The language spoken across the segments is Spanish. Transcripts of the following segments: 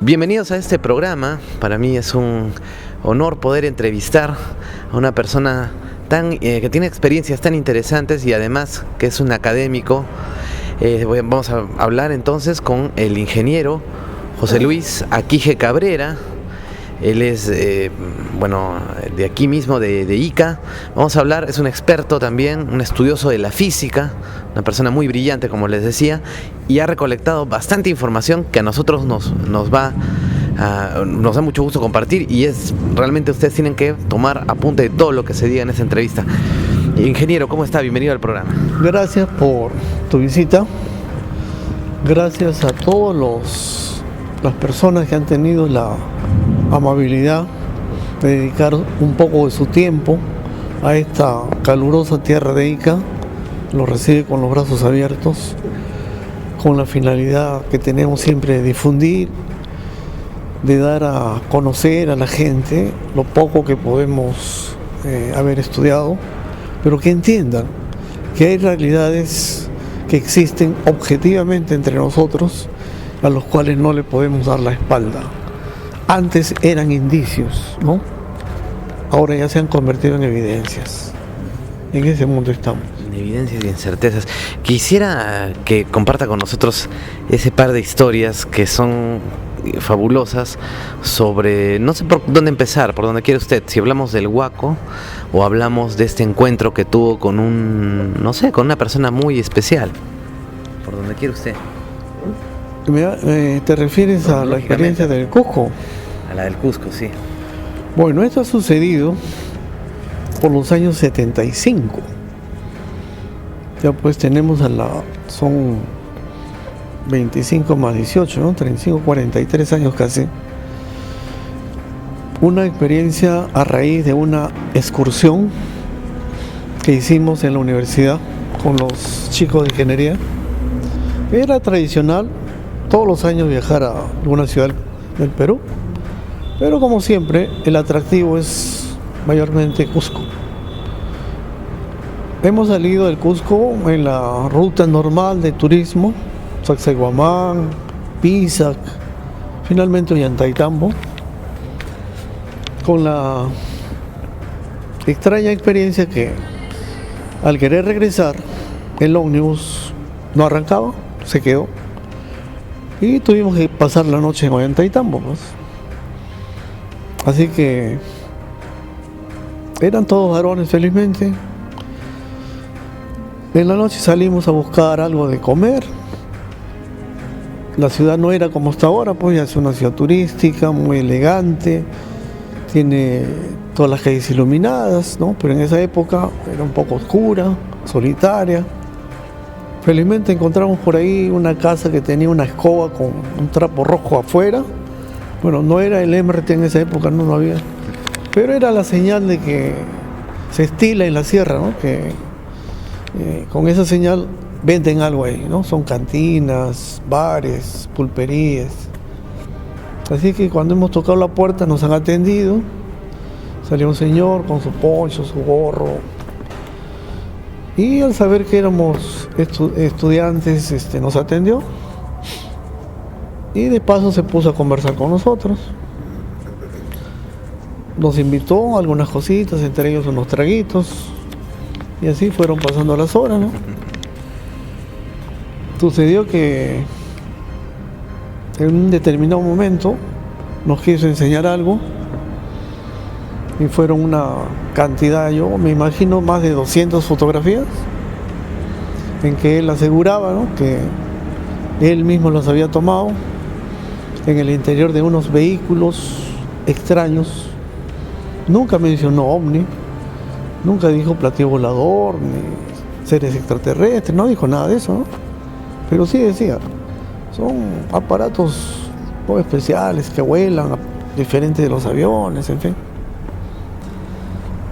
Bienvenidos a este programa. Para mí es un honor poder entrevistar a una persona que tiene experiencias tan interesantes y además que es un académico. Vamos a hablar entonces con el ingeniero José Luis Aquije Cabrera. Él es, de aquí mismo, de Ica. Vamos a hablar, es un experto también, un estudioso de la física, una persona muy brillante, como les decía, y ha recolectado bastante información que a nosotros nos da mucho gusto compartir, y realmente ustedes tienen que tomar apunte de todo lo que se diga en esta entrevista. Ingeniero, ¿cómo está? Bienvenido al programa. Gracias por tu visita. Gracias a todas las personas que han tenido la amabilidad de dedicar un poco de su tiempo a esta calurosa tierra de Ica. Lo recibe con los brazos abiertos, con la finalidad que tenemos siempre de difundir, de dar a conocer a la gente lo poco que podemos haber estudiado, pero que entiendan que hay realidades que existen objetivamente entre nosotros, a los cuales no le podemos dar la espalda. Antes eran indicios, ¿no? Ahora ya se han convertido en evidencias. En ese mundo estamos. En evidencias y en certezas. Quisiera que comparta con nosotros ese par de historias que son fabulosas sobre, no sé por dónde empezar, por donde quiere usted, si hablamos del Huaco o hablamos de este encuentro que tuvo con con una persona muy especial, por donde quiere usted. ¿Te refieres a la experiencia del Cusco? A la del Cusco, sí. Bueno, esto ha sucedido por los años 75. Ya pues tenemos son 25 más 18, ¿no? 35, 43 años casi. Una experiencia a raíz de una excursión que hicimos en la universidad con los chicos de ingeniería. Era tradicional todos los años viajar a alguna ciudad del Perú, pero como siempre el atractivo es mayormente Cusco. Hemos salido del Cusco en la ruta normal de turismo, Sacsayhuamán, Pisac, finalmente Ollantaytambo, con la extraña experiencia que al querer regresar el ómnibus no arrancaba, se quedó. Y tuvimos que pasar la noche en Ollantaytambo, pues. Así que eran todos varones, felizmente. En la noche salimos a buscar algo de comer. La ciudad no era como está ahora, pues ya es una ciudad turística, muy elegante. Tiene todas las calles iluminadas, ¿no? Pero en esa época era un poco oscura, solitaria. Felizmente encontramos por ahí una casa que tenía una escoba con un trapo rojo afuera. Bueno, no era el MRT en esa época, no había. Pero era la señal de que se estila en la sierra, ¿no? Que con esa señal venden algo ahí, ¿no? Son cantinas, bares, pulperías. Así que cuando hemos tocado la puerta nos han atendido. Salió un señor con su poncho, su gorro. Y al saber que éramos estudiantes, nos atendió y de paso se puso a conversar con nosotros. Nos invitó a algunas cositas, entre ellos unos traguitos, y así fueron pasando las horas, ¿no? Sucedió que en un determinado momento nos quiso enseñar algo y fueron una cantidad, yo me imagino más de 200 fotografías en que él aseguraba, ¿no?, que él mismo las había tomado en el interior de unos vehículos extraños. Nunca mencionó ovni, nunca dijo platillo volador ni seres extraterrestres, no dijo nada de eso, ¿no? Pero sí decía, son aparatos muy especiales que vuelan, diferentes de los aviones, en fin.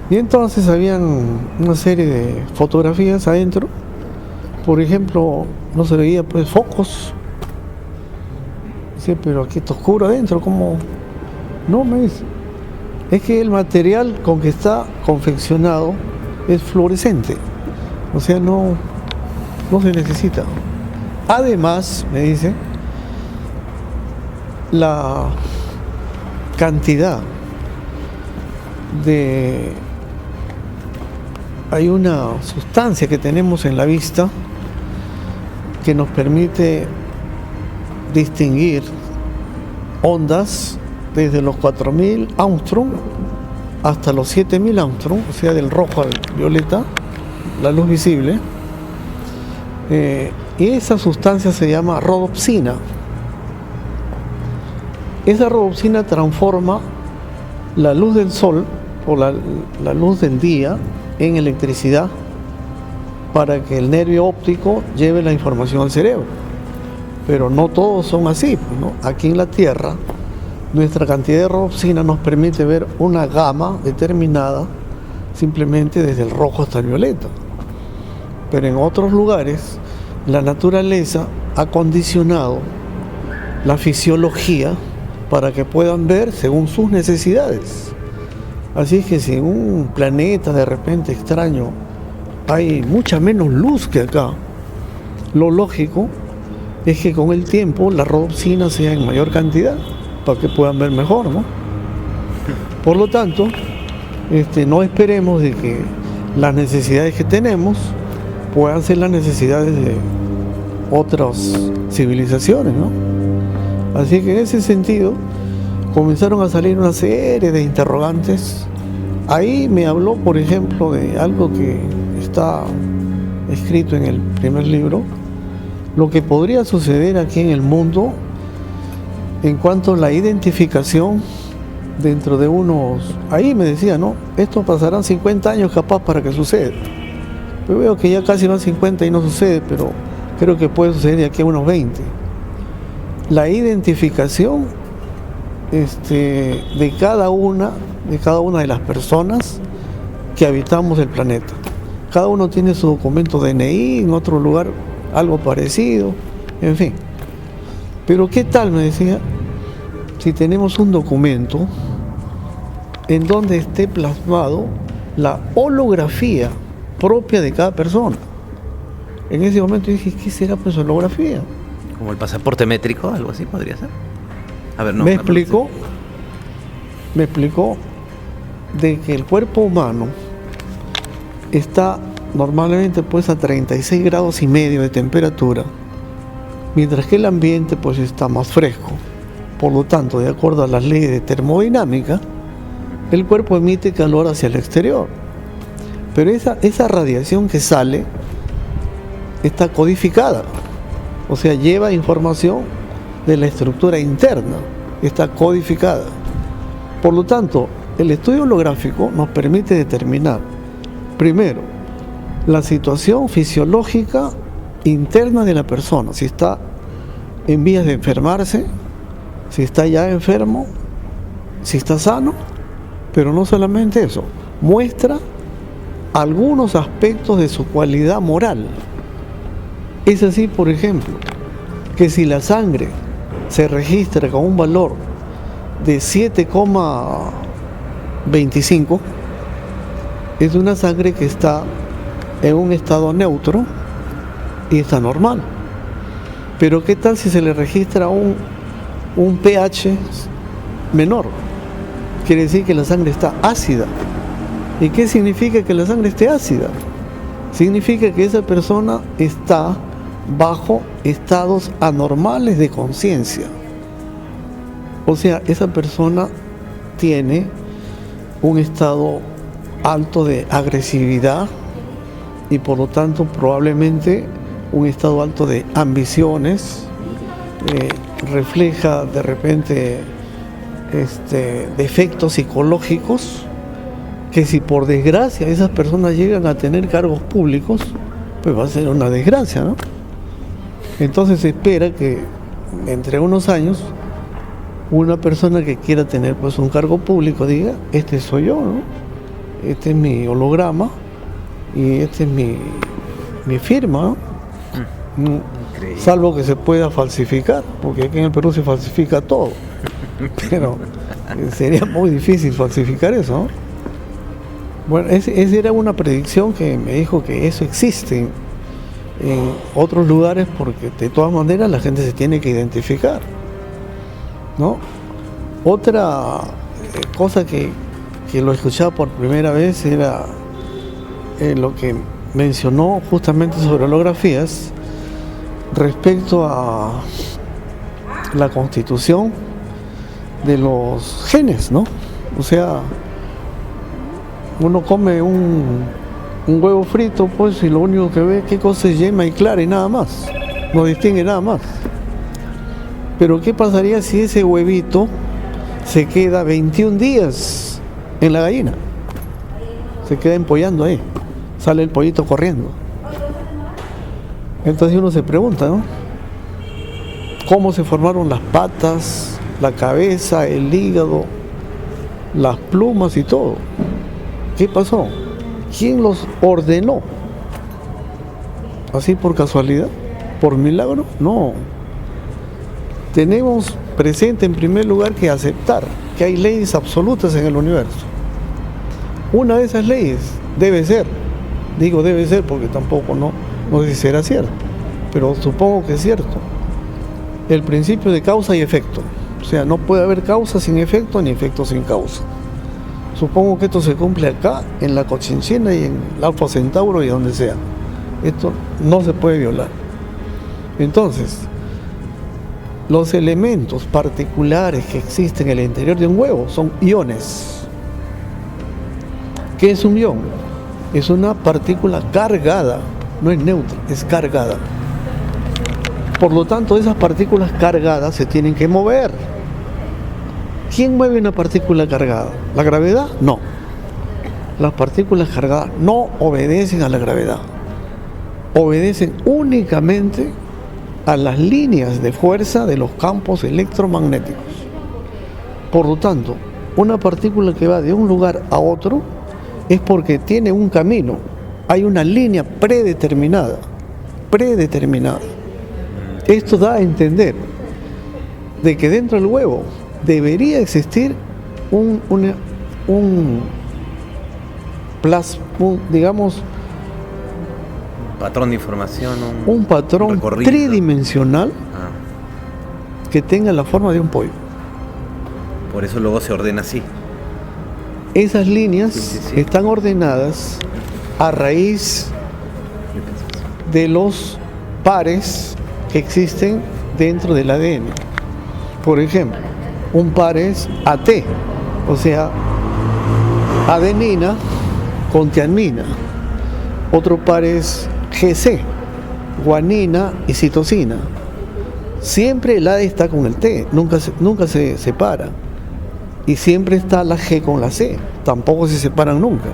Y entonces habían una serie de fotografías adentro. Por ejemplo, no se veía pues focos. Sí, pero aquí está oscuro adentro, ¿cómo? No, me dice. Es que el material con que está confeccionado es fluorescente. O sea, no se necesita. Además, me dice, la cantidad de... Hay una sustancia que tenemos en la vista que nos permite distinguir ondas desde los 4000 Armstrong hasta los 7000 Armstrong, o sea, del rojo al violeta, la luz visible. Y esa sustancia se llama rodopsina. Esa rodopsina transforma la luz del sol o la luz del día en electricidad para que el nervio óptico lleve la información al cerebro. Pero no todos son así, ¿no? Aquí en la Tierra, nuestra cantidad de rodopsina nos permite ver una gama determinada simplemente desde el rojo hasta el violeta. Pero en otros lugares, la naturaleza ha condicionado la fisiología para que puedan ver según sus necesidades. Así es que si en un planeta de repente extraño hay mucha menos luz que acá, lo lógico es que con el tiempo la rodopsina sea en mayor cantidad para que puedan ver mejor, ¿no? Por lo tanto, no esperemos de que las necesidades que tenemos puedan ser las necesidades de otras civilizaciones, ¿no? Así que en ese sentido comenzaron a salir una serie de interrogantes. Ahí me habló, por ejemplo, de algo que está escrito en el primer libro, lo que podría suceder aquí en el mundo en cuanto a la identificación dentro de unos... Ahí me decía, ¿no? Esto pasarán 50 años capaz para que suceda. Yo veo que ya casi van 50 y no sucede, pero creo que puede suceder de aquí a unos 20. La identificación de cada una de las personas que habitamos el planeta. Cada uno tiene su documento DNI, en otro lugar algo parecido, en fin. Pero ¿qué tal, me decía, si tenemos un documento en donde esté plasmado la holografía propia de cada persona? En ese momento dije, ¿qué será pues holografía? Como el pasaporte métrico, algo así podría ser. A ver, no. Me explicó de que el cuerpo humano está normalmente pues a 36 grados y medio de temperatura, mientras que el ambiente pues está más fresco. Por lo tanto, de acuerdo a las leyes de termodinámica, el cuerpo emite calor hacia el exterior. Pero esa radiación que sale está codificada, o sea, lleva información de la estructura interna, está codificada. Por lo tanto, el estudio holográfico nos permite determinar, primero, la situación fisiológica interna de la persona, si está en vías de enfermarse, si está ya enfermo, si está sano, pero no solamente eso, muestra algunos aspectos de su cualidad moral. Es así, por ejemplo, que si la sangre se registra con un valor de 7,25, es una sangre que está en un estado neutro y está normal. Pero ¿qué tal si se le registra un pH menor? Quiere decir que la sangre está ácida. ¿Y qué significa que la sangre esté ácida? Significa que esa persona está bajo estados anormales de conciencia. O sea, esa persona tiene un estado alto de agresividad y por lo tanto probablemente un estado alto de ambiciones, refleja de repente defectos psicológicos que si por desgracia esas personas llegan a tener cargos públicos, pues va a ser una desgracia, ¿no? Entonces se espera que entre unos años una persona que quiera tener pues un cargo público diga, este soy yo, ¿no? Este es mi holograma y este es mi firma, ¿no? Salvo que se pueda falsificar, porque aquí en el Perú se falsifica todo, pero sería muy difícil falsificar eso, ¿no? Bueno, esa era una predicción que me dijo que eso existe en otros lugares, porque de todas maneras la gente se tiene que identificar. ¿no? Otra cosa que lo escuchaba por primera vez era lo que mencionó justamente sobre holografías respecto a la constitución de los genes, ¿no? O sea, uno come un huevo frito, pues, y lo único que ve qué cosa es yema y clara y nada más, no distingue nada más. Pero ¿qué pasaría si ese huevito se queda 21 días en la gallina? Se queda empollando ahí, sale el pollito corriendo. Entonces uno se pregunta, ¿no? ¿Cómo se formaron las patas, la cabeza, el hígado, las plumas y todo? ¿Qué pasó? ¿Quién los ordenó? ¿Así por casualidad? ¿Por milagro? No. Tenemos presente en primer lugar que aceptar que hay leyes absolutas en el universo. Una de esas leyes debe ser, digo debe ser porque tampoco no sé si será cierto, pero supongo que es cierto, el principio de causa y efecto. O sea, no puede haber causa sin efecto ni efecto sin causa. Supongo que esto se cumple acá, en la Cochinchina y en el Alfa Centauro y donde sea. Esto no se puede violar. Entonces, los elementos particulares que existen en el interior de un huevo son iones. ¿Qué es un ion? Es una partícula cargada, no es neutra, es cargada. Por lo tanto, esas partículas cargadas se tienen que mover. ¿Quién mueve una partícula cargada? ¿La gravedad? No. Las partículas cargadas no obedecen a la gravedad. Obedecen únicamente a las líneas de fuerza de los campos electromagnéticos. Por lo tanto, una partícula que va de un lugar a otro es porque tiene un camino, hay una línea predeterminada. Esto da a entender de que dentro del huevo debería existir digamos, patrón de información, un patrón tridimensional que tenga la forma de un pollo. Por eso luego se ordena así. Esas líneas están ordenadas a raíz de los pares que existen dentro del ADN. Por ejemplo, un par es AT, o sea, adenina con tiamina. Otro par es GC, guanina y citosina. Siempre el AD está con el T, nunca se separa. Y siempre está la G con la C, tampoco se separan nunca.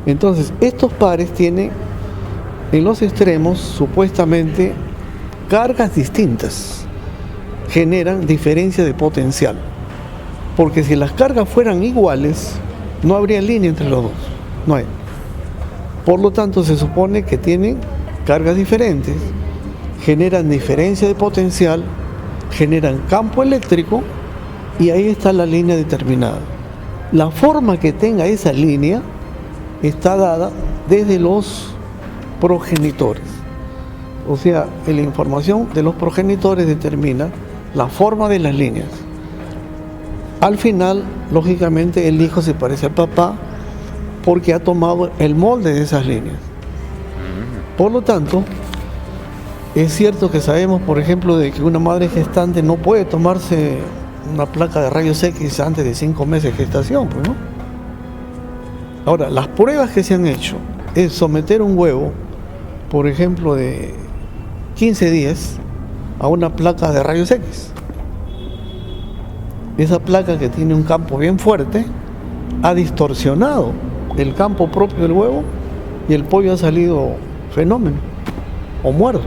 Entonces, estos pares tienen en los extremos supuestamente cargas distintas, generan diferencia de potencial. Porque si las cargas fueran iguales, no habría línea entre los dos, no hay. Por lo tanto, se supone que tienen cargas diferentes, generan diferencia de potencial, generan campo eléctrico y ahí está la línea determinada. La forma que tenga esa línea está dada desde los progenitores. O sea, la información de los progenitores determina la forma de las líneas. Al final, lógicamente, el hijo se parece al papá porque ha tomado el molde de esas líneas. Por lo tanto, es cierto que sabemos, por ejemplo, de que una madre gestante no puede tomarse una placa de rayos X antes de 5 meses de gestación, pues, ¿no? Ahora, las pruebas que se han hecho es someter un huevo, por ejemplo, de 15 días a una placa de rayos X. Esa placa, que tiene un campo bien fuerte, ha distorsionado el campo propio del huevo y el pollo ha salido fenómeno o muerto.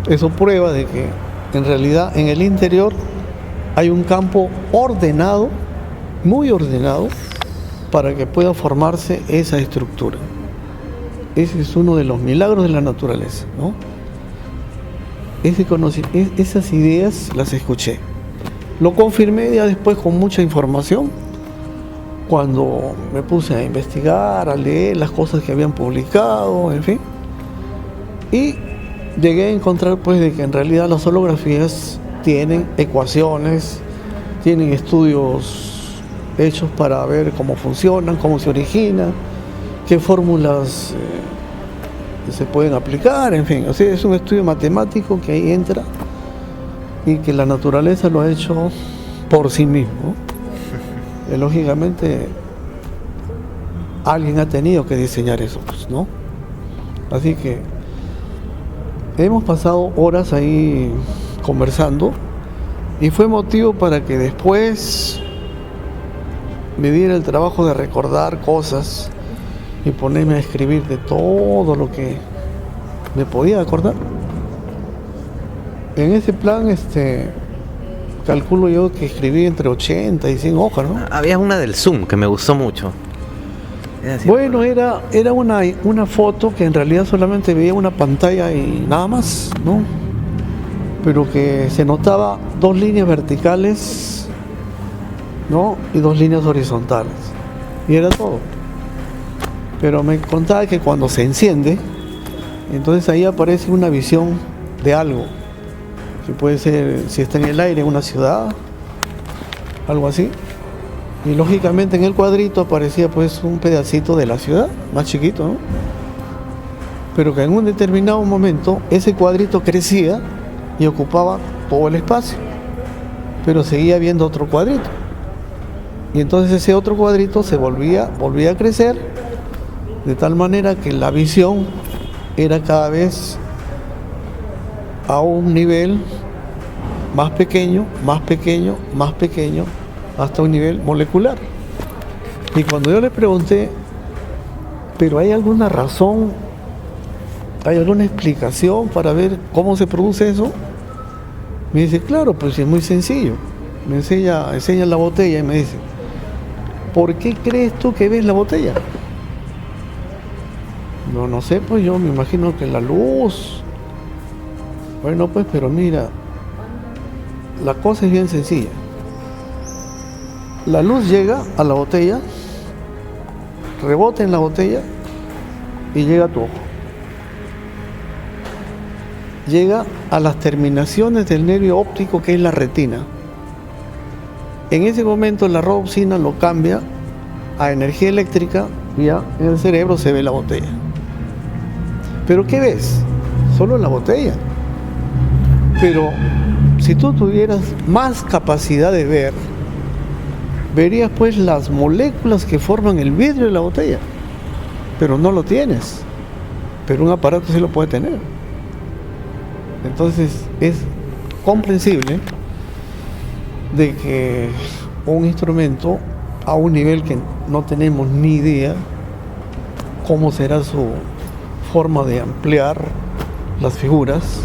Eso prueba de que en realidad en el interior hay un campo ordenado, muy ordenado, para que pueda formarse esa estructura. Ese es uno de los milagros de la naturaleza, ¿no? Esas ideas las escuché. Lo confirmé ya después con mucha información, cuando me puse a investigar, a leer las cosas que habían publicado, en fin. Y llegué a encontrar pues de que en realidad las holografías tienen ecuaciones, tienen estudios hechos para ver cómo funcionan, cómo se origina, qué fórmulas se pueden aplicar, en fin. O sea, es un estudio matemático que ahí entra y que la naturaleza lo ha hecho por sí mismo. Lógicamente, alguien ha tenido que diseñar eso, pues, ¿no? Así que hemos pasado horas ahí conversando y fue motivo para que después me diera el trabajo de recordar cosas y ponerme a escribir de todo lo que me podía acordar. En ese plan, calculo yo que escribí entre 80 y 100 hojas, ¿no? Había una del Zoom que me gustó mucho. Bueno, era una foto que en realidad solamente veía una pantalla y nada más, ¿no? Pero que se notaba 2 líneas verticales, ¿no? Y 2 líneas horizontales. Y era todo. Pero me contaba que cuando se enciende, entonces ahí aparece una visión de algo. Que puede ser, si está en el aire, en una ciudad, algo así. Y lógicamente en el cuadrito aparecía pues un pedacito de la ciudad, más chiquito, ¿no? Pero que en un determinado momento ese cuadrito crecía y ocupaba todo el espacio, pero seguía habiendo otro cuadrito. Y entonces ese otro cuadrito se volvía a crecer, de tal manera que la visión era cada vez a un nivel más pequeño, más pequeño, más pequeño, hasta un nivel molecular. Y cuando yo le pregunté, ¿pero hay alguna razón, hay alguna explicación para ver cómo se produce eso? Me dice, claro, pues es muy sencillo. Me enseña la botella y me dice, ¿por qué crees tú que ves la botella? No sé, pues yo me imagino que la luz. Bueno, pues, pero mira, la cosa es bien sencilla. La luz llega a la botella, rebota en la botella y llega a tu ojo. Llega a las terminaciones del nervio óptico, que es la retina. En ese momento la robopsina lo cambia a energía eléctrica y ya en el cerebro se ve la botella. ¿Pero qué ves? Solo la botella. Pero si tú tuvieras más capacidad de ver, verías pues las moléculas que forman el vidrio de la botella, pero no lo tienes, pero un aparato sí lo puede tener. Entonces es comprensible de que un instrumento a un nivel que no tenemos ni idea cómo será su forma de ampliar las figuras,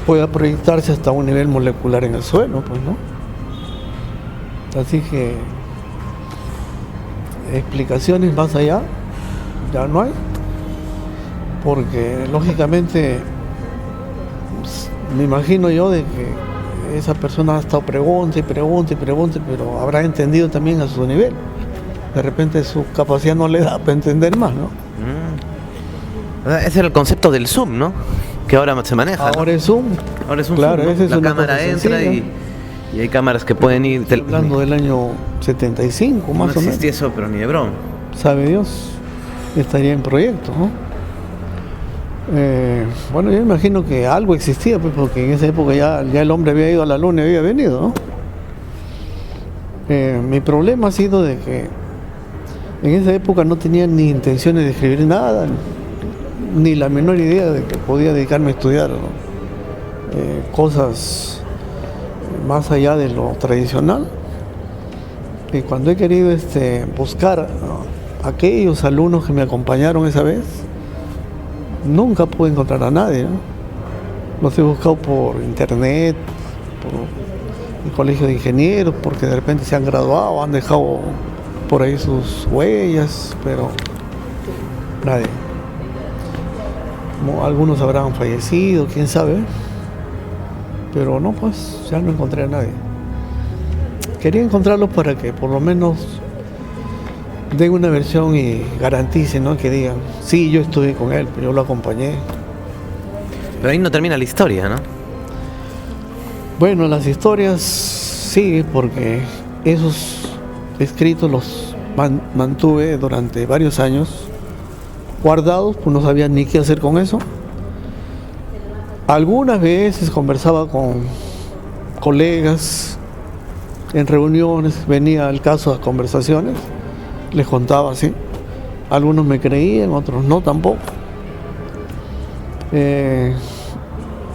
pueda proyectarse hasta un nivel molecular en el suelo, pues, ¿no? Así que explicaciones más allá ya no hay, porque lógicamente me imagino yo de que esa persona ha estado pregunte y pregunte y pregunte, pero habrá entendido también a su nivel. De repente su capacidad no le da para entender más, ¿no? Ese era el concepto del Zoom, ¿no? Que ahora se maneja, ahora, ¿no? Es Zoom. Ahora es un claro, Zoom, ¿no? Es la una cámara entra y hay cámaras que pueden ir... Estoy hablando del año 75, más o menos. No existía eso, pero ni de broma. Sabe Dios, estaría en proyecto, ¿no? Bueno, yo imagino que algo existía, pues, porque en esa época ya el hombre había ido a la luna y había venido, ¿no? Mi problema ha sido de que en esa época no tenía ni intenciones de escribir nada, ni la menor idea de que podía dedicarme a estudiar, ¿no? Cosas más allá de lo tradicional. Y cuando he querido buscar a aquellos alumnos que me acompañaron esa vez, nunca pude encontrar a nadie, ¿no? Los he buscado por internet, por el colegio de ingenieros, porque de repente se han graduado, han dejado por ahí sus huellas, pero nadie. Algunos habrán fallecido, quién sabe, pero no, pues ya no encontré a nadie. Quería encontrarlos para que por lo menos den una versión y garanticen, ¿no? Que digan, sí, yo estuve con él, yo lo acompañé. Pero ahí no termina la historia, ¿no? Bueno, las historias sí, porque esos escritos los mantuve durante varios años guardados, pues no sabía ni qué hacer con eso. Algunas veces conversaba con colegas en reuniones, venía el caso a conversaciones, les contaba así. Algunos me creían, otros no tampoco.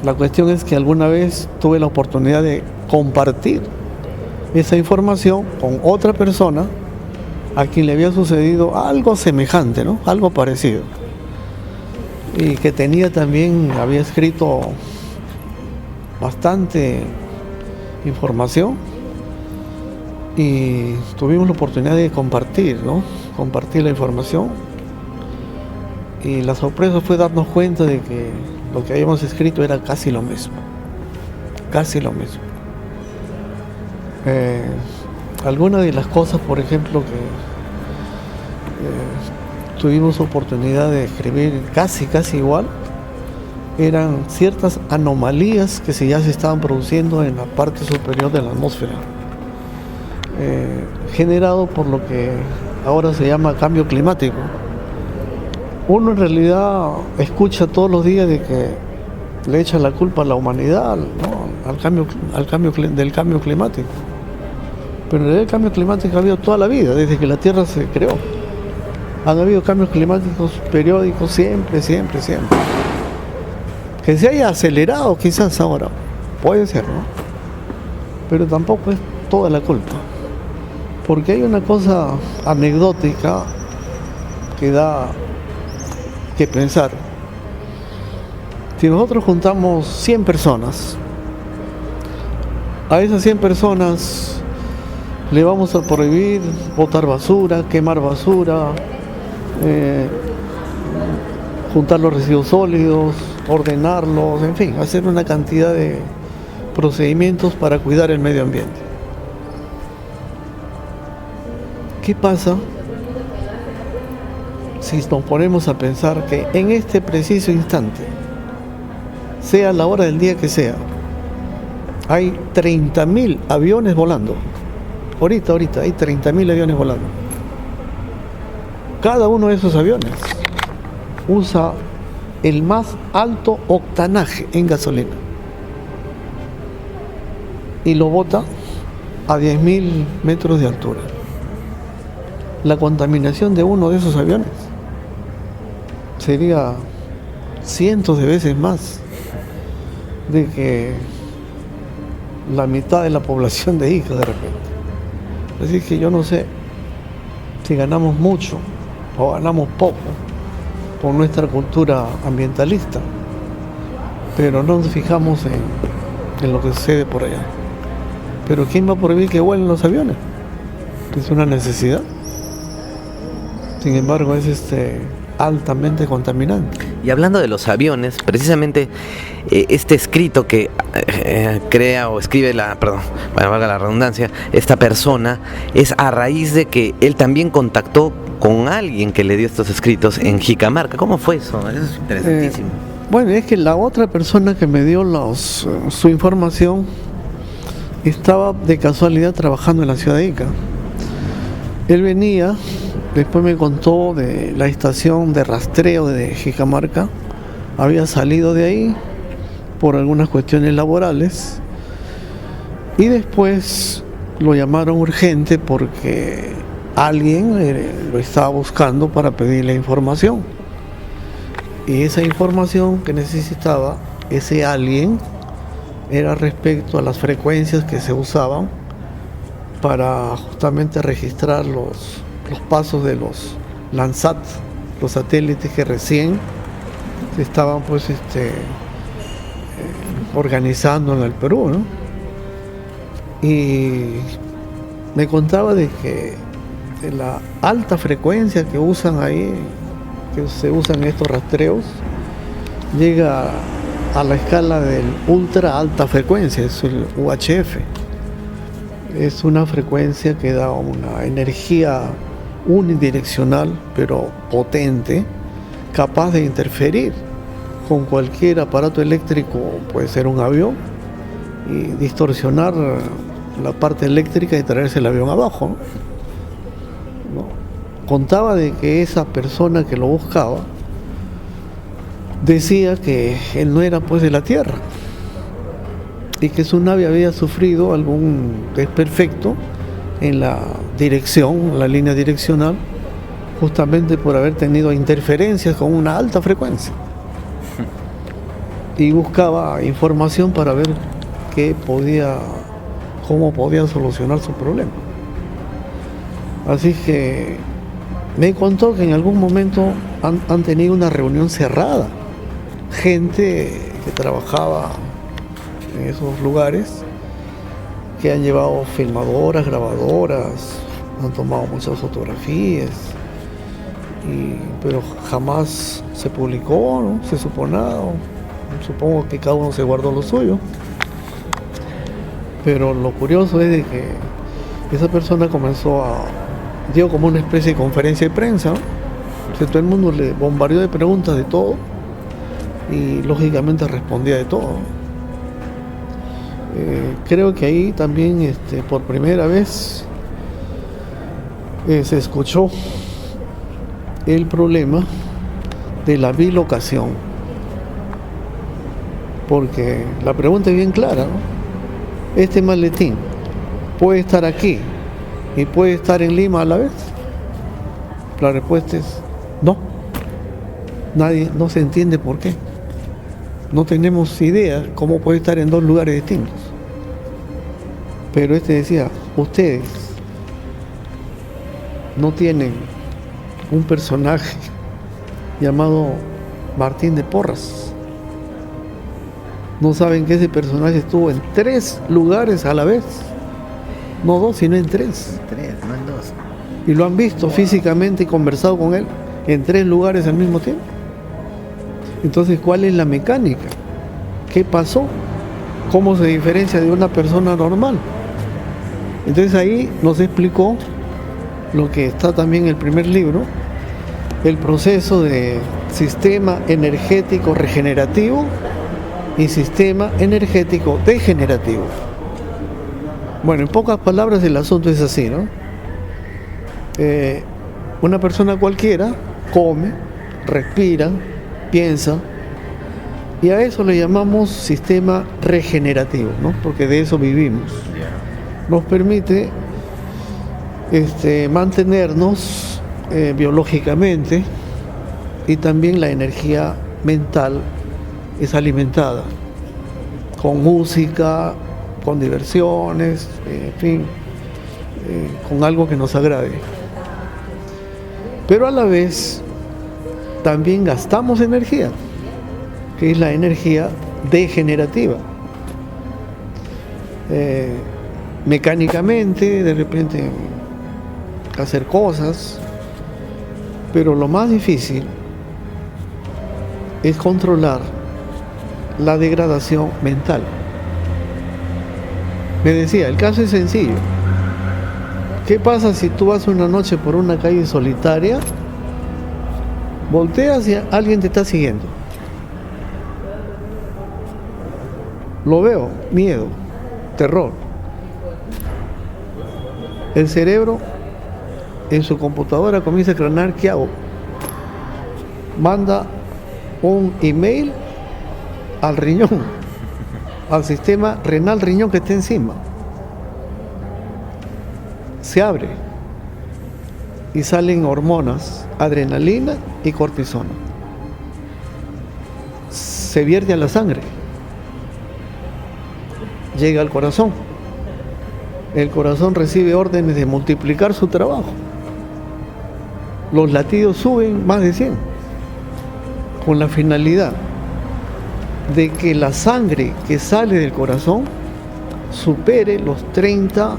La cuestión es que alguna vez tuve la oportunidad de compartir esa información con otra persona a quien le había sucedido algo semejante, ¿no? Algo parecido. Y que había escrito bastante información y tuvimos la oportunidad de compartir, ¿no? Compartir la información. Y la sorpresa fue darnos cuenta de que lo que habíamos escrito era casi lo mismo. Casi lo mismo. Algunas de las cosas, por ejemplo, que tuvimos oportunidad de escribir casi igual, eran ciertas anomalías que ya se estaban produciendo en la parte superior de la atmósfera, generado por lo que ahora se llama cambio climático. Uno en realidad escucha todos los días de que le echa la culpa a la humanidad, ¿no? del cambio climático. Pero en realidad el cambio climático ha habido toda la vida, desde que la Tierra se creó. Han habido cambios climáticos periódicos siempre. Que se haya acelerado quizás ahora, puede ser, ¿no? Pero tampoco es toda la culpa. Porque hay una cosa anecdótica que da que pensar. Si nosotros juntamos 100 personas, a esas 100 personas le vamos a prohibir botar basura, quemar basura, juntar los residuos sólidos, ordenarlos, en fin, hacer una cantidad de procedimientos para cuidar el medio ambiente. ¿Qué pasa si nos ponemos a pensar que en este preciso instante, sea la hora del día que sea, hay 30.000 aviones volando? Ahorita hay 30.000 aviones volando. Cada uno de esos aviones usa el más alto octanaje en gasolina y lo bota a 10.000 metros de altura. La contaminación de uno de esos aviones sería cientos de veces más de que la mitad de la población de Ica de repente. Así que yo no sé si ganamos mucho o ganamos poco por nuestra cultura ambientalista, pero no nos fijamos en lo que sucede por allá. Pero ¿quién va a prohibir que vuelen los aviones? Es una necesidad. Sin embargo, es altamente contaminante. Y hablando de los aviones, precisamente este escrito que crea o escribe valga la redundancia, esta persona, es a raíz de que él también contactó con alguien que le dio estos escritos en Jicamarca. ¿Cómo fue eso? Eso es interesantísimo. Bueno, es que la otra persona que me dio su información estaba de casualidad trabajando en la ciudad de Ica. Él venía, después me contó de la estación de rastreo de Jicamarca, había salido de ahí por algunas cuestiones laborales y después lo llamaron urgente porque alguien lo estaba buscando para pedirle información. Y esa información que necesitaba ese alguien era respecto a las frecuencias que se usaban para justamente registrar los pasos de los Landsat, los satélites que recién se estaban organizando en el Perú, ¿no? Y me contaba de que de la alta frecuencia que usan ahí, que se usan estos rastreos, llega a la escala del ultra alta frecuencia, es el UHF. Es una frecuencia que da una energía unidireccional, pero potente, capaz de interferir con cualquier aparato eléctrico, puede ser un avión, y distorsionar la parte eléctrica y traerse el avión abajo, ¿no? Contaba de que esa persona que lo buscaba decía que él no era pues de la Tierra y que su nave había sufrido algún desperfecto en la dirección, la línea direccional, justamente por haber tenido interferencias con una alta frecuencia. Y buscaba información para ver cómo podía solucionar su problema. Así que me contó que en algún momento han tenido una reunión cerrada, gente que trabajaba en esos lugares, que han llevado filmadoras, grabadoras, han tomado muchas fotografías, pero jamás se publicó, ¿no? Se supo nada. Supongo que cada uno se guardó lo suyo. Pero lo curioso es de que esa persona dio como una especie de conferencia de prensa, ¿no? O sea, todo el mundo le bombardeó de preguntas de todo y lógicamente respondía de todo. Creo que ahí también por primera vez se escuchó el problema de la bilocación, porque la pregunta es bien clara, ¿no? Este maletín puede estar aquí y puede estar en Lima a la vez. La respuesta es no. No se entiende por qué. No tenemos idea cómo puede estar en dos lugares distintos. Pero decía, ustedes no tienen un personaje llamado Martín de Porras. No saben que ese personaje estuvo en 3 lugares a la vez. No 2, sino en 3. 3, no en 2. Y lo han visto físicamente y conversado con él en 3 lugares al mismo tiempo. Entonces, ¿cuál es la mecánica? ¿Qué pasó? ¿Cómo se diferencia de una persona normal? Entonces ahí nos explicó lo que está también en el primer libro, el proceso de sistema energético regenerativo y sistema energético degenerativo. Bueno, en pocas palabras el asunto es así, ¿no? Una persona cualquiera come, respira, piensa, y a eso le llamamos sistema regenerativo, ¿no? Porque de eso vivimos. Nos permite mantenernos biológicamente, y también la energía mental es alimentada con música, con diversiones, en fin, con algo que nos agrade. Pero a la vez también gastamos energía, que es la energía degenerativa. Mecánicamente, de repente, hacer cosas, pero lo más difícil es controlar la degradación mental. Me decía, el caso es sencillo. ¿Qué pasa si tú vas una noche por una calle solitaria, volteas y alguien te está siguiendo? Lo veo, miedo, terror. El cerebro en su computadora comienza a cranear, ¿qué hago? Manda un email al riñón, al sistema renal riñón que está encima. Se abre y salen hormonas, adrenalina y cortisona. Se vierte a la sangre, llega al corazón. El corazón recibe órdenes de multiplicar su trabajo. Los latidos suben más de 100, con la finalidad de que la sangre que sale del corazón supere los 30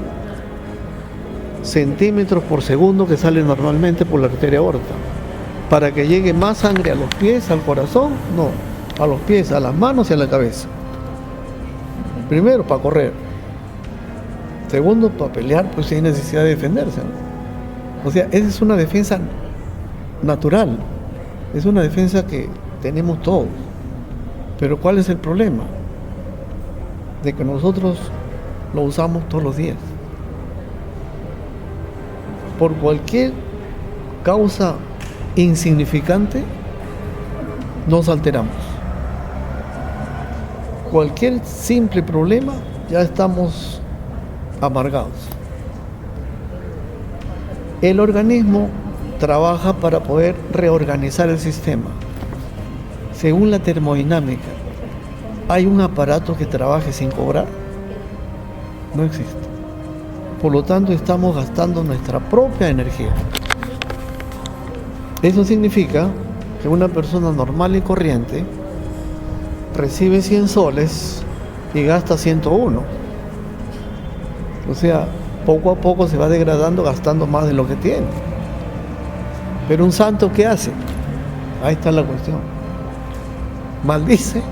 centímetros por segundo que sale normalmente por la arteria aorta, para que llegue más sangre a los pies, al corazón, no, a los pies, a las manos y a la cabeza. Primero, para correr. Segundo, para pelear, pues hay necesidad de defenderse, ¿no? O sea, esa es una defensa natural, es una defensa que tenemos todos. Pero ¿cuál es el problema? de que nosotros lo usamos todos los días. Por cualquier causa insignificante nos alteramos. Cualquier simple problema ya estamos amargados. El organismo trabaja para poder reorganizar el sistema. Según la termodinámica, ¿hay un aparato que trabaje sin cobrar? No existe. Por lo tanto, estamos gastando nuestra propia energía. Eso significa que una persona normal y corriente recibe 100 soles y gasta 101. O sea, poco a poco se va degradando, gastando más de lo que tiene. Pero un santo, ¿qué hace? Ahí está la cuestión. ¿Maldice?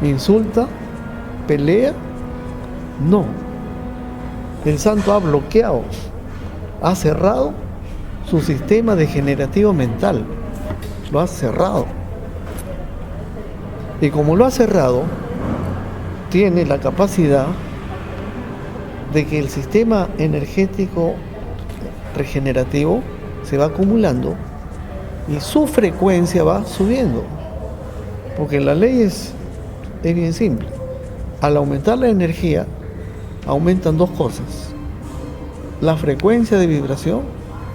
¿Insulta? ¿Pelea? No. El santo ha bloqueado, ha cerrado su sistema degenerativo mental. Lo ha cerrado. Y como lo ha cerrado, tiene la capacidad de que el sistema energético regenerativo se va acumulando y su frecuencia va subiendo. Porque la ley es bien simple. Al aumentar la energía, aumentan dos cosas: la frecuencia de vibración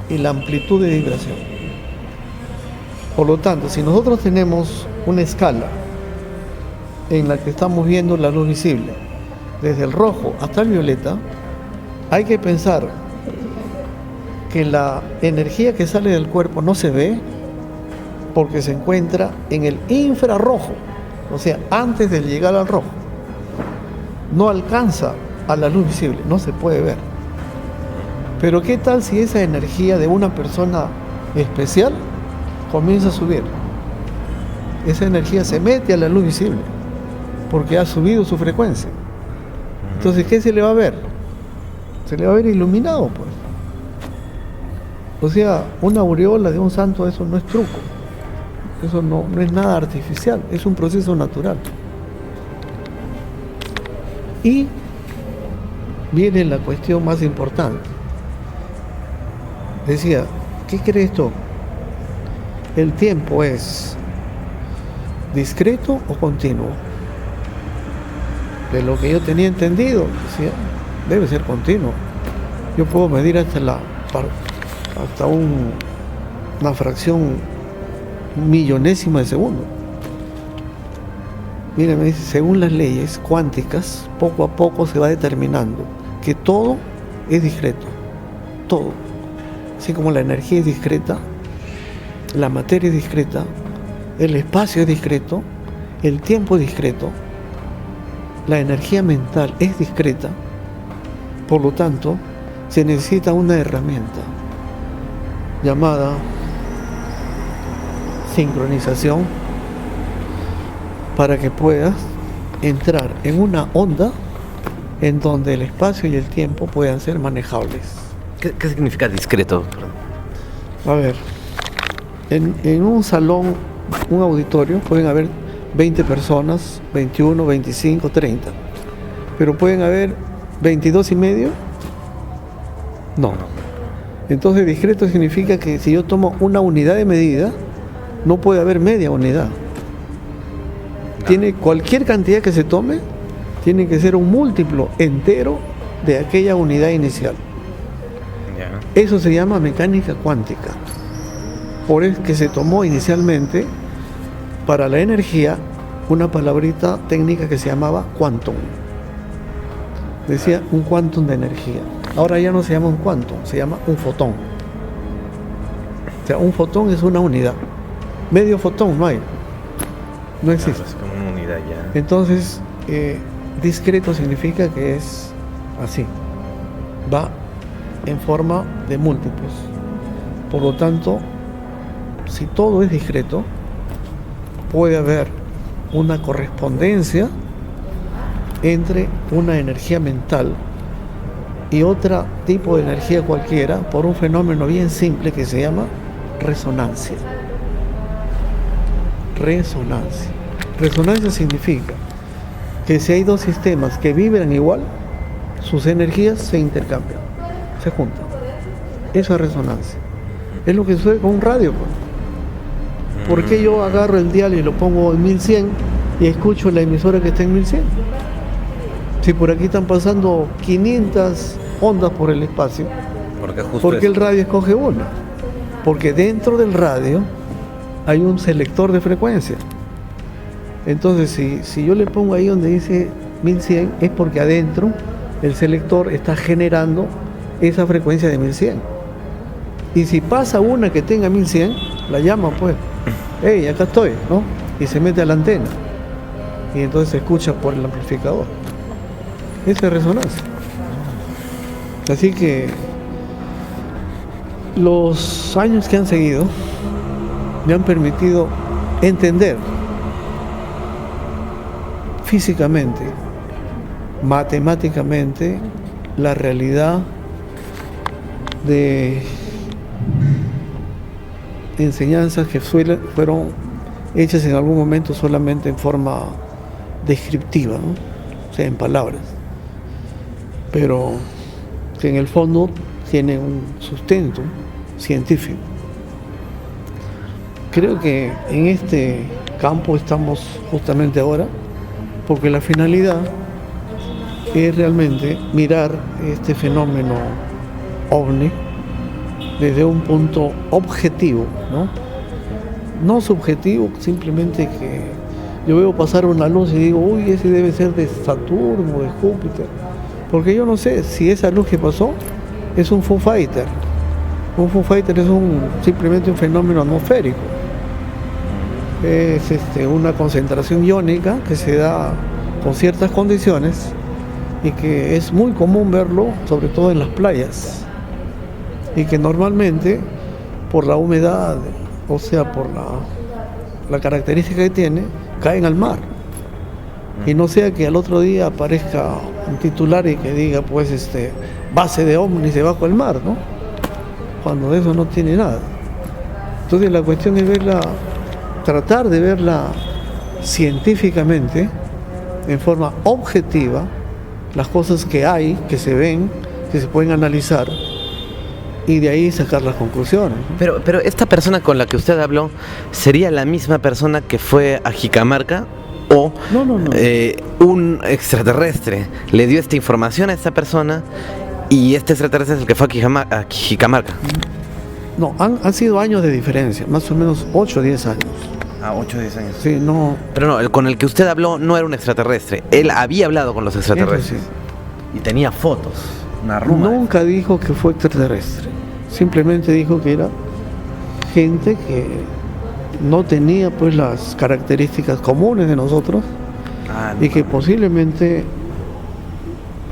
y la amplitud de vibración. Por lo tanto, si nosotros tenemos una escala en la que estamos viendo la luz visible, desde el rojo hasta el violeta, hay que pensar que la energía que sale del cuerpo no se ve porque se encuentra en el infrarrojo, o sea, antes de llegar al rojo. No alcanza a la luz visible, no se puede ver. Pero ¿qué tal si esa energía de una persona especial comienza a subir? Esa energía se mete a la luz visible porque ha subido su frecuencia. Entonces, ¿qué se le va a ver? Se le va a ver iluminado, pues. O sea, una aureola de un santo, eso no es truco. Eso no es nada artificial, es un proceso natural. Y viene la cuestión más importante. Decía, ¿qué crees tú? ¿El tiempo es discreto o continuo? De lo que yo tenía entendido, decía, debe ser continuo. Yo puedo medir hasta una fracción millonésima de segundo. Mira, me dice, según las leyes cuánticas, poco a poco se va determinando que todo es discreto. Todo. Así como la energía es discreta, la materia es discreta, el espacio es discreto, el tiempo es discreto, la energía mental es discreta. Por lo tanto, se necesita una herramienta llamada sincronización para que puedas entrar en una onda en donde el espacio y el tiempo puedan ser manejables. ¿Qué significa discreto? A ver, en un salón, un auditorio, pueden haber 20 personas, 21, 25, 30. Pero pueden haber 22 y medio. No. Entonces discreto significa que si yo tomo una unidad de medida, no puede haber media unidad. Tiene cualquier cantidad que se tome, tiene que ser un múltiplo entero de aquella unidad inicial. Eso se llama mecánica cuántica. Por eso que se tomó inicialmente para la energía una palabrita técnica que se llamaba quantum. Decía un quantum de energía. Ahora ya no se llama un quantum, se llama un fotón. O sea, un fotón es una unidad. Medio fotón no hay. No existe. Es como una unidad ya. Entonces, discreto significa que es así. Va en forma de múltiplos. Por lo tanto, si todo es discreto, puede haber una correspondencia entre una energía mental y otro tipo de energía cualquiera por un fenómeno bien simple que se llama resonancia. Resonancia. Resonancia significa que si hay dos sistemas que vibran igual, sus energías se intercambian, se juntan. Eso es resonancia. Es lo que sucede con un radio, pues. ¿Por qué yo agarro el dial y lo pongo en 1100 y escucho la emisora que está en 1100? Si por aquí están pasando 500 ondas por el espacio, ¿por qué el radio escoge una? Porque dentro del radio hay un selector de frecuencia. Entonces, si yo le pongo ahí donde dice 1100, es porque adentro el selector está generando esa frecuencia de 1100. Y si pasa una que tenga 1100, la llama, pues, hey, acá estoy, ¿no? Y se mete a la antena. Y entonces se escucha por el amplificador. Esa es resonancia. Así que los años que han seguido me han permitido entender físicamente, matemáticamente, la realidad de enseñanzas que fueron hechas en algún momento solamente en forma descriptiva, ¿no? O sea, en palabras, pero que en el fondo tienen un sustento científico. Creo que en este campo estamos justamente ahora, porque la finalidad es realmente mirar este fenómeno ovni desde un punto objetivo, no subjetivo, simplemente que yo veo pasar una luz y digo, uy, ese debe ser de Saturno, de Júpiter, porque yo no sé si esa luz que pasó es un Foo Fighter. Un Foo Fighter es simplemente un fenómeno atmosférico. Es una concentración iónica que se da con ciertas condiciones y que es muy común verlo, sobre todo en las playas, y que normalmente por la humedad, o sea, por la característica que tiene, caen al mar. Y no sea que al otro día aparezca un titular y que diga, pues, base de ovnis debajo del mar, ¿no? Cuando de eso no tiene nada. Entonces la cuestión es tratar de verla científicamente, en forma objetiva, las cosas que hay, que se ven, que se pueden analizar, y de ahí sacar las conclusiones, ¿no? Pero esta persona con la que usted habló, ¿sería la misma persona que fue a Jicamarca? ¿O no. Un extraterrestre le dio esta información a esta persona y este extraterrestre es el que fue a Jicamarca? No, han sido años de diferencia, más o menos 8 o 10 años. Ah, 8 o 10 años. Sí, no. Pero no, el con el que usted habló no era un extraterrestre. Él había hablado con los extraterrestres. Sí. Y tenía fotos, una ruma. Nunca dijo que fue extraterrestre. Simplemente dijo que era gente que no tenía pues las características comunes de nosotros y que posiblemente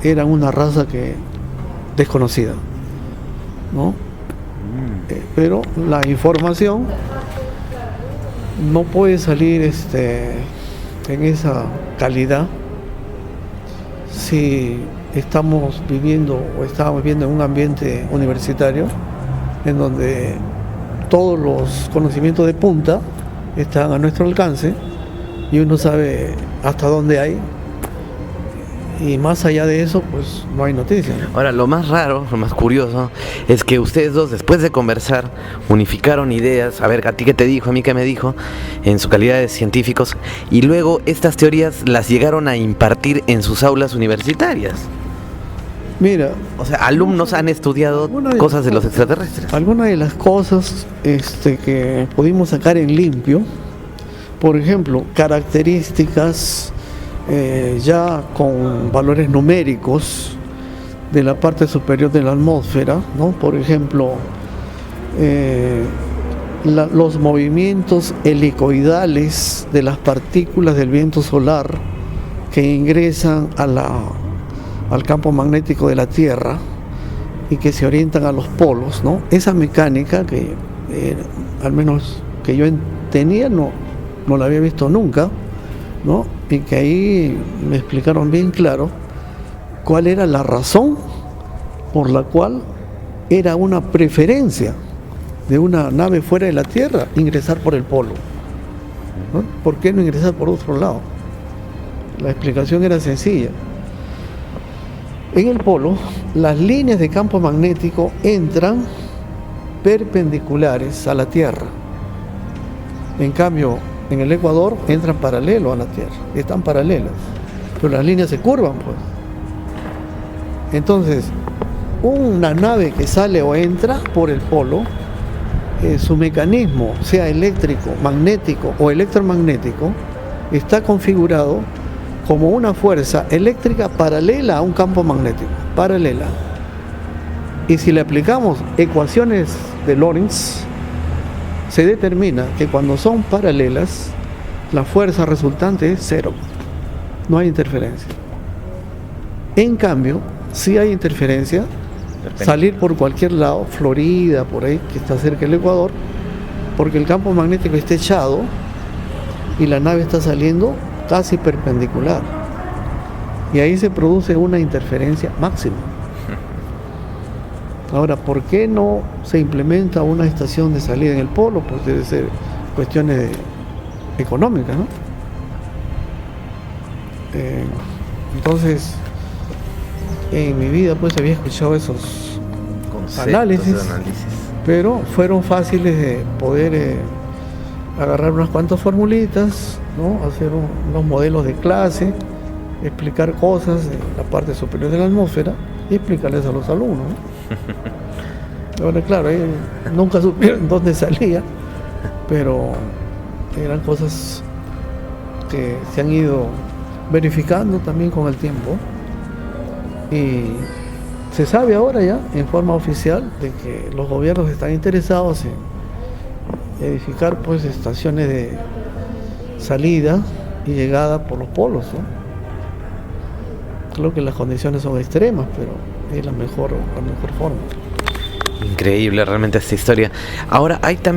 eran una raza desconocida, ¿no? Pero la información no puede salir en esa calidad si estábamos viviendo en un ambiente universitario en donde todos los conocimientos de punta están a nuestro alcance y uno sabe hasta dónde hay, y más allá de eso pues no hay noticias, ¿no? Ahora, lo más raro, lo más curioso es que ustedes dos, después de conversar, unificaron ideas, a ver, a ti qué te dijo, a mí qué me dijo, en su calidad de científicos, y luego estas teorías las llegaron a impartir en sus aulas universitarias. Mira, o sea, alumnos han estudiado cosas de los extraterrestres. Algunas de las cosas que pudimos sacar en limpio, por ejemplo, características ya con valores numéricos de la parte superior de la atmósfera, ¿no? Por ejemplo, los movimientos helicoidales de las partículas del viento solar que ingresan al campo magnético de la Tierra y que se orientan a los polos, ¿no? Esa mecánica que al menos que yo tenía no la había visto nunca, ¿no? Y que ahí me explicaron bien claro cuál era la razón por la cual era una preferencia de una nave fuera de la Tierra ingresar por el polo, ¿no? ¿Por qué no ingresar por otro lado? La explicación era sencilla. En el polo, las líneas de campo magnético entran perpendiculares a la Tierra. En cambio, en el Ecuador entran paralelo a la Tierra, están paralelas, pero las líneas se curvan, pues. Entonces, una nave que sale o entra por el polo, su mecanismo, sea eléctrico, magnético o electromagnético, está configurado como una fuerza eléctrica paralela a un campo magnético, paralela. Y si le aplicamos ecuaciones de Lorentz, se determina que cuando son paralelas, la fuerza resultante es cero, no hay interferencia. En cambio, si hay interferencia, salir por cualquier lado, Florida, por ahí, que está cerca del Ecuador, porque el campo magnético está echado y la nave está saliendo casi perpendicular. Y ahí se produce una interferencia máxima. Ahora, ¿por qué no se implementa una estación de salida en el polo? Pues debe ser cuestiones económicas, ¿no? Entonces, en mi vida pues había escuchado esos análisis, pero fueron fáciles de poder agarrar unas cuantas formulitas, ¿no? Hacer unos modelos de clase, explicar cosas en la parte superior de la atmósfera y explicarles a los alumnos, ¿no? Ahora, claro, nunca supieron dónde salía, pero eran cosas que se han ido verificando también con el tiempo. Y se sabe ahora ya, en forma oficial, de que los gobiernos están interesados en edificar pues estaciones de salida y llegada por los polos, ¿no? Creo que las condiciones son extremas, pero es la mejor forma. Increíble realmente esta historia. Ahora hay también